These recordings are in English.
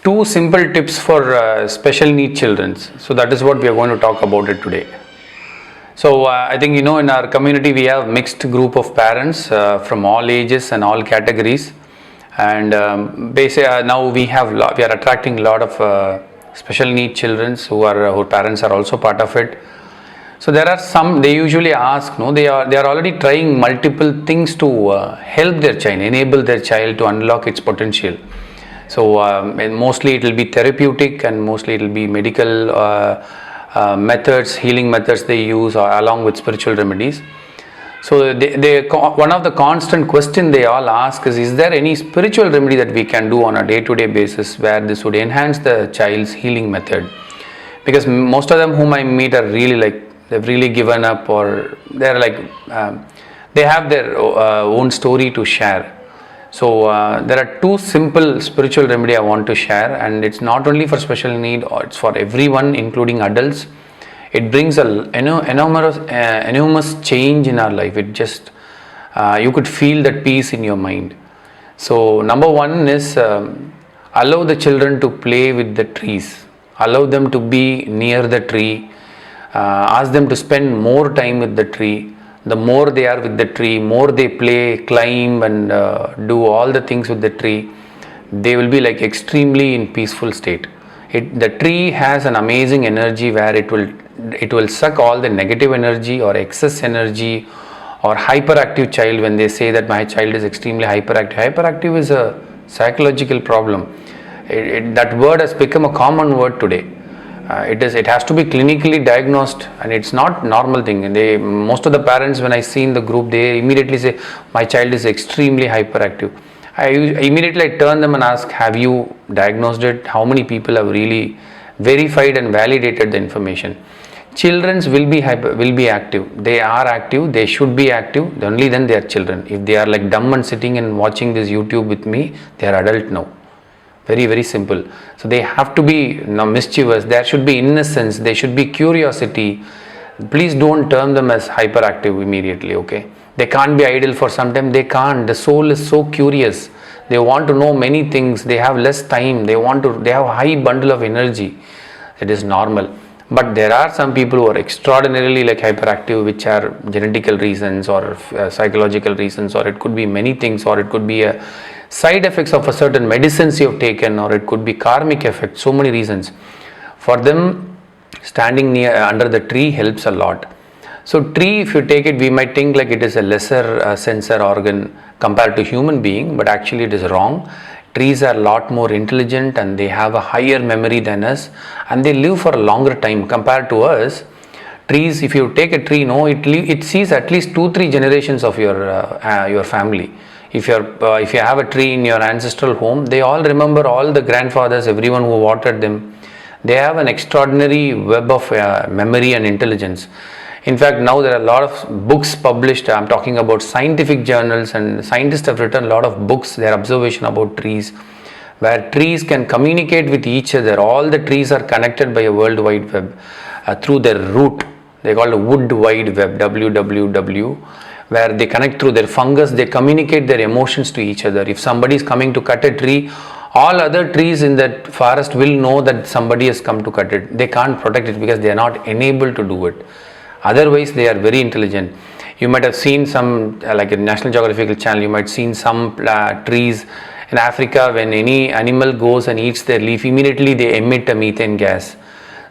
two simple tips for special need children. So that is what we are going to talk about it today. So I think in our community we have mixed group of parents from all ages and all categories, and basically now we are attracting a lot of special need children whose parents are also part of it. So there are some, they usually ask, they are already trying multiple things to help their child, enable their child to unlock its potential. So and mostly it will be therapeutic, and mostly it will be medical methods, healing methods they use, along with spiritual remedies. So one of the constant question they all ask is there any spiritual remedy that we can do on a day-to-day basis where this would enhance the child's healing method? Because most of them whom I meet are really they've really given up, or they're they have their own story to share. So there are two simple spiritual remedy I want to share, and it's not only for special need, or it's for everyone including adults. It brings an enormous change in our life. It just you could feel that peace in your mind. So number one is allow the children to play with the trees. Allow them to be near the tree. Ask them to spend more time with the tree. The more they are with the tree, more they play, climb, and do all the things with the tree, they will be extremely in peaceful state. The tree has an amazing energy where it will suck all the negative energy or excess energy, or hyperactive child. When they say that my child is extremely hyperactive is a psychological problem. That word has become a common word today. It has to be clinically diagnosed, and it's not normal thing. Most of the parents, when I see in the group, they immediately say my child is extremely hyperactive. I immediately turn them and ask, have you diagnosed it? How many people have really verified and validated the information? Children will be active. They are active. They should be active. Only then they are children. If they are dumb and sitting and watching this YouTube with me, they are adult now. Very, very simple. So they have to be mischievous. There should be innocence. There should be curiosity. Please don't term them as hyperactive immediately, okay? They can't be idle for some time. They can't. The soul is so curious. They want to know many things. They have less time. They have a high bundle of energy. It is normal. But there are some people who are extraordinarily hyperactive, which are genetical reasons or psychological reasons, or it could be many things, or it could be a side effects of a certain medicines you have taken, or it could be karmic effect. So many reasons. For them, standing under the tree helps a lot. So tree, if you take it, we might think it is a lesser sensor organ compared to human being, but actually it is wrong. Trees are a lot more intelligent, and they have a higher memory than us, and they live for a longer time compared to us. Trees, if you take a tree, it sees at least 2-3 generations of your family. If you have a tree in your ancestral home, they all remember all the grandfathers, everyone who watered them. They have an extraordinary web of memory and intelligence. In fact, now there are a lot of books published. I'm talking about scientific journals, and scientists have written a lot of books, their observation about trees, where trees can communicate with each other. All the trees are connected by a world wide web through their root. They call it wood wide web, WWW, where they connect through their fungus. They communicate their emotions to each other. If somebody is coming to cut a tree, all other trees in that forest will know that somebody has come to cut it. They can't protect it because they are not enabled to do it. Otherwise, they are very intelligent. You might have seen some, like a National Geographic channel, you might have seen some trees in Africa. When any animal goes and eats their leaf, immediately they emit a methane gas.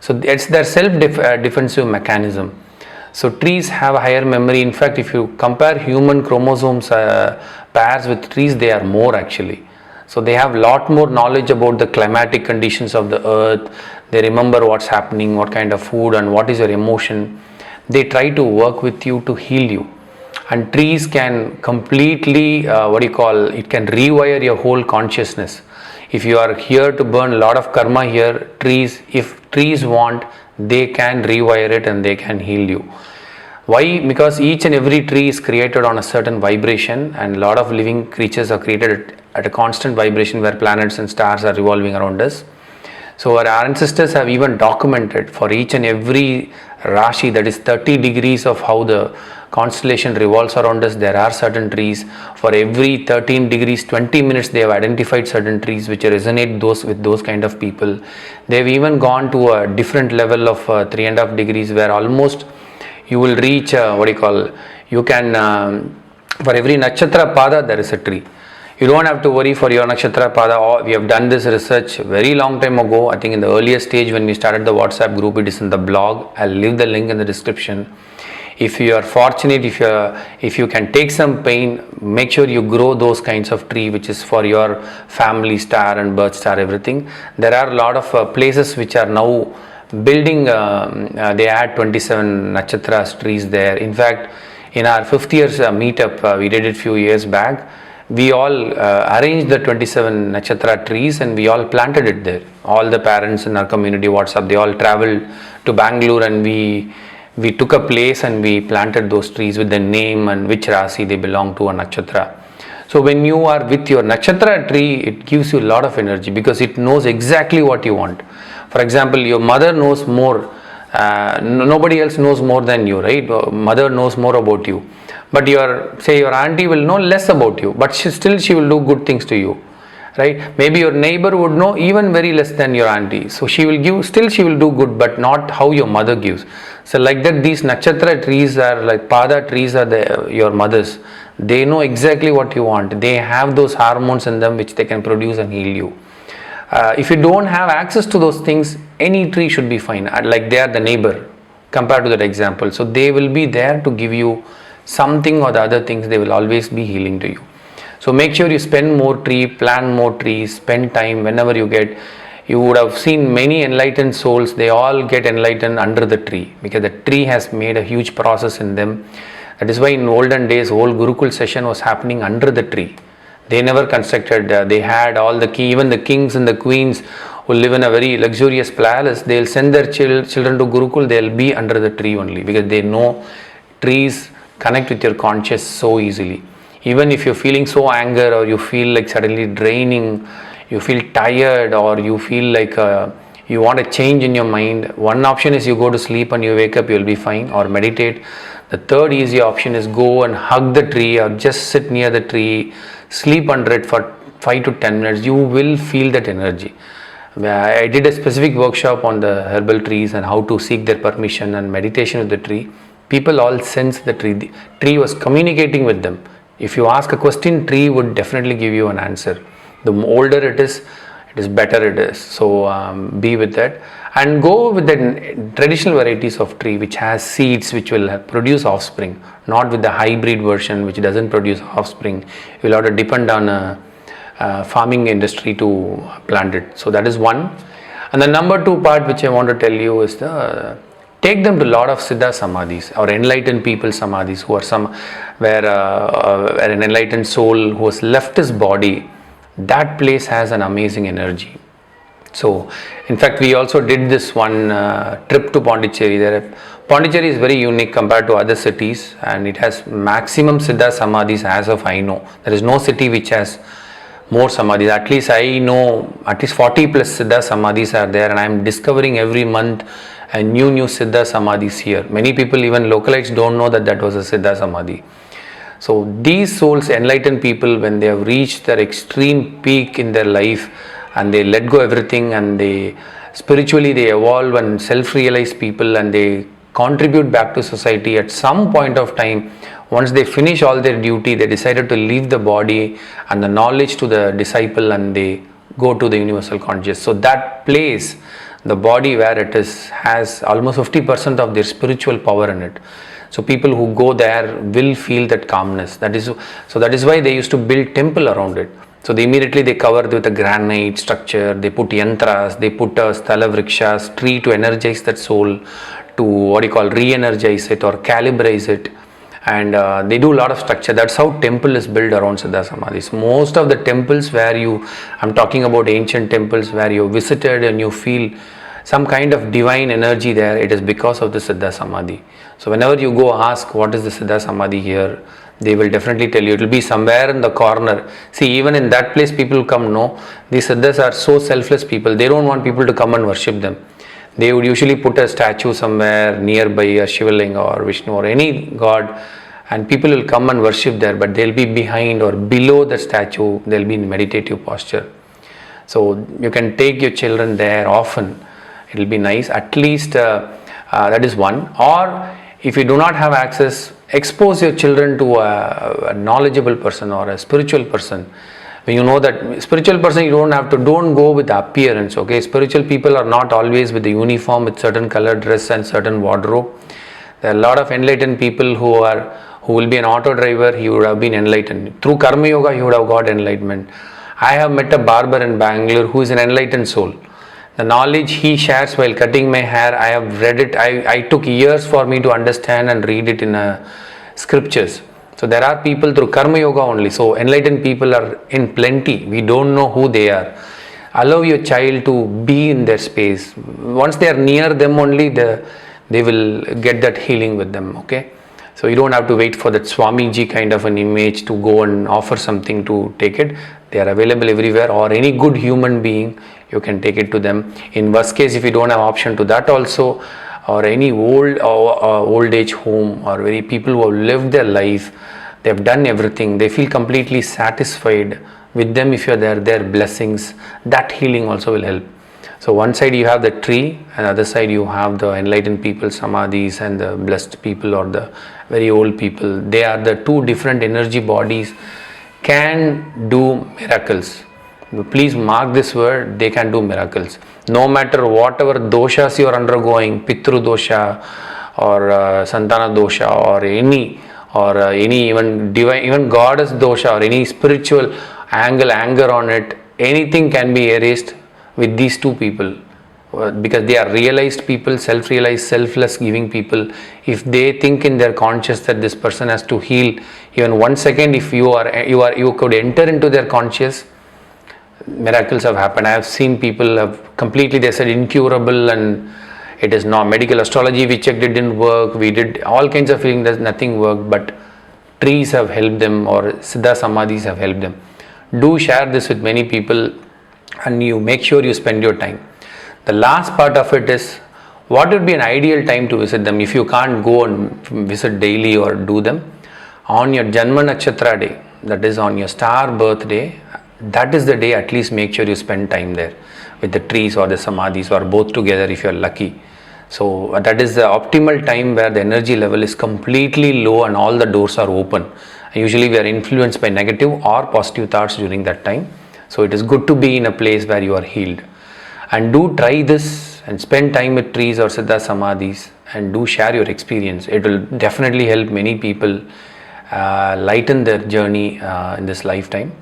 So it's their self-defensive mechanism. So trees have a higher memory. In fact, if you compare human chromosomes pairs with trees, they are more actually. So they have a lot more knowledge about the climatic conditions of the earth. They remember what's happening, what kind of food, and what is your emotion. They try to work with you to heal you. And trees can completely, it can rewire your whole consciousness. If you are here to burn a lot of karma here, if trees want, they can rewire it and they can heal you. Why? Because each and every tree is created on a certain vibration, and a lot of living creatures are created at a constant vibration where planets and stars are revolving around us. So our ancestors have even documented for each and every Rashi, that is 30 degrees of how the constellation revolves around us, there are certain trees. For every 13 degrees, 20 minutes, they have identified certain trees which resonate with those kind of people. They've even gone to a different level of 3.5 degrees where almost you will reach you can for every nakshatra pada there is a tree. You don't have to worry for your nakshatra pada. We have done this research very long time ago. I think in the earliest stage when we started the WhatsApp group, it is in the blog. I'll leave the link in the description. If you are fortunate, if you can take some pain, make sure you grow those kinds of tree which is for your family star and birth star, everything. There are a lot of places which are now building, they add 27 nakshatras trees there. In fact, in our 5th year's meetup, we did it few years back. We all arranged the 27 nakshatra trees and we all planted it there. All the parents in our community WhatsApp, they all traveled to Bangalore and we took a place and we planted those trees with the name and which Rasi they belong to, a nakshatra. So when you are with your nakshatra tree, it gives you a lot of energy because it knows exactly what you want. For example, your mother knows more. Nobody else knows more than you, right? Mother knows more about you. But your auntie will know less about you, but she will do good things to you, right? Maybe your neighbor would know even very less than your auntie. So she will do good, but not how your mother gives. So like that, these nakshatra trees are like pada trees are your mothers. They know exactly what you want. They have those hormones in them which they can produce and heal you. If you don't have access to those things, any tree should be fine. Like they are the neighbor compared to that example. So they will be there to give you something or the other things. They will always be healing to you. So make sure you spend more tree, plant more trees, spend time whenever you get. You would have seen many enlightened souls, they all get enlightened under the tree because the tree has made a huge process in them. That is why in olden days, whole Gurukul session was happening under the tree. They never constructed, they had all the key, even the kings and the queens who live in a very luxurious palace, they'll send their children to Gurukul, they'll be under the tree only because they know trees connect with your conscious so easily. Even if you're feeling so anger or you feel like suddenly draining, you feel tired or you feel like you want a change in your mind, one option is you go to sleep and you wake up, you'll be fine, or meditate. The third easy option is go and hug the tree or just sit near the tree, sleep under it for 5 to 10 minutes. You will feel that energy. I did a specific workshop on the herbal trees and how to seek their permission and meditation with the tree. People all sense the tree. The tree was communicating with them. If you ask a question, tree would definitely give you an answer. The older it is better it is. So be with that and go with the traditional varieties of tree which has seeds which will produce offspring, not with the hybrid version which doesn't produce offspring. You will have to depend on a farming industry to plant it. So that is one. And the number 2 part which I want to tell you is take them to a lot of Siddha Samadhis or enlightened people Samadhis who are where an enlightened soul who has left his body, that place has an amazing energy. So in fact we also did this one trip to Pondicherry. Pondicherry is very unique compared to other cities and it has maximum Siddha Samadhis as of I know. There is no city which has more Samadhis. At least I know at least 40 plus Siddha Samadhis are there and I am discovering every month a new Siddha Samadhis here. Many people, even localites, don't know that was a Siddha Samadhi. So these souls, enlightened people, when they have reached their extreme peak in their life and they let go everything and they spiritually they evolve and self-realize people and they contribute back to society at some point of time, once they finish all their duty, they decided to leave the body and the knowledge to the disciple and they go to the universal conscious. So that place, the body where it is, has almost 50% of their spiritual power in it. So people who go there will feel that calmness. That is why they used to build temple around it. So they immediately cover with a granite structure, they put yantras, they put a sthala vrikshas, tree to energize that soul, to re-energize it or calibrate it. And they do a lot of structure. That's how temple is built around Siddha Samadhis. Most of the temples where I'm talking about ancient temples where you visited and you feel some kind of divine energy there, it is because of the Siddha Samadhi. So whenever you go ask what is the Siddha Samadhi here, they will definitely tell you. It will be somewhere in the corner. See, even in that place people come, no, these Siddhas are so selfless people, they don't want people to come and worship them. They would usually put a statue somewhere nearby a Shivalinga or Vishnu or any god, and people will come and worship there, but they'll be behind or below the statue, they'll be in meditative posture. So you can take your children there often, it will be nice. At least that is one. Or if you do not have access, expose your children to a knowledgeable person or a spiritual person. When you know that spiritual person, you don't go with the appearance, okay? Spiritual people are not always with the uniform, with certain color dress and certain wardrobe. There are a lot of enlightened people who will be an auto driver, he would have been enlightened. Through Karma Yoga, he would have got enlightenment. I have met a barber in Bangalore who is an enlightened soul. The knowledge he shares while cutting my hair, I have read it. I took years for me to understand and read it in scriptures. So there are people through Karma Yoga only. So enlightened people are in plenty. We don't know who they are. Allow your child to be in their space. Once they are near them only, they will get that healing with them, okay? So you don't have to wait for that Swamiji kind of an image to go and offer something to take it. They are available everywhere, or any good human being, you can take it to them. In worst case, if you don't have option to that also, or any old age home, or very people who have lived their life, they have done everything, they feel completely satisfied with them. If you are there, their blessings, that healing also will help. So one side you have the tree, and other side you have the enlightened people, samadhis, and the blessed people or the very old people. They are the two different energy bodies, can do miracles. Please mark this word, they can do miracles. No matter whatever doshas you are undergoing, Pitru dosha or Santana dosha or any even divine, even goddess dosha or any spiritual anger on it, anything can be erased with these two people, because they are realized people, self-realized, selfless giving people. If they think in their conscious that this person has to heal, even 1 second, if you could enter into their conscious, miracles have happened. I have seen people have completely, they said incurable, and it is not. Medical astrology we checked, it didn't work. We did all kinds of feeling, does nothing work, but trees have helped them, or Siddha Samadhis have helped them. Do share this with many people, and you make sure you spend your time. The last part of it is, what would be an ideal time to visit them if you can't go and visit daily or do them? On your Janma Nakshatra day, that is on your star birthday, that is the day. At least make sure you spend time there with the trees or the samadhis, or both together if you are lucky. So that is the optimal time where the energy level is completely low and all the doors are open. And usually we are influenced by negative or positive thoughts during that time. So it is good to be in a place where you are healed. And do try this and spend time with trees or Siddha Samadhis, and do share your experience. It will definitely help many people lighten their journey in this lifetime.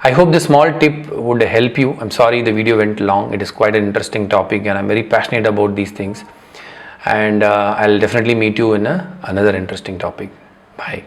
I hope this small tip would help you. I'm sorry the video went long. It is quite an interesting topic, and I'm very passionate about these things. And I'll definitely meet you in another interesting topic. Bye.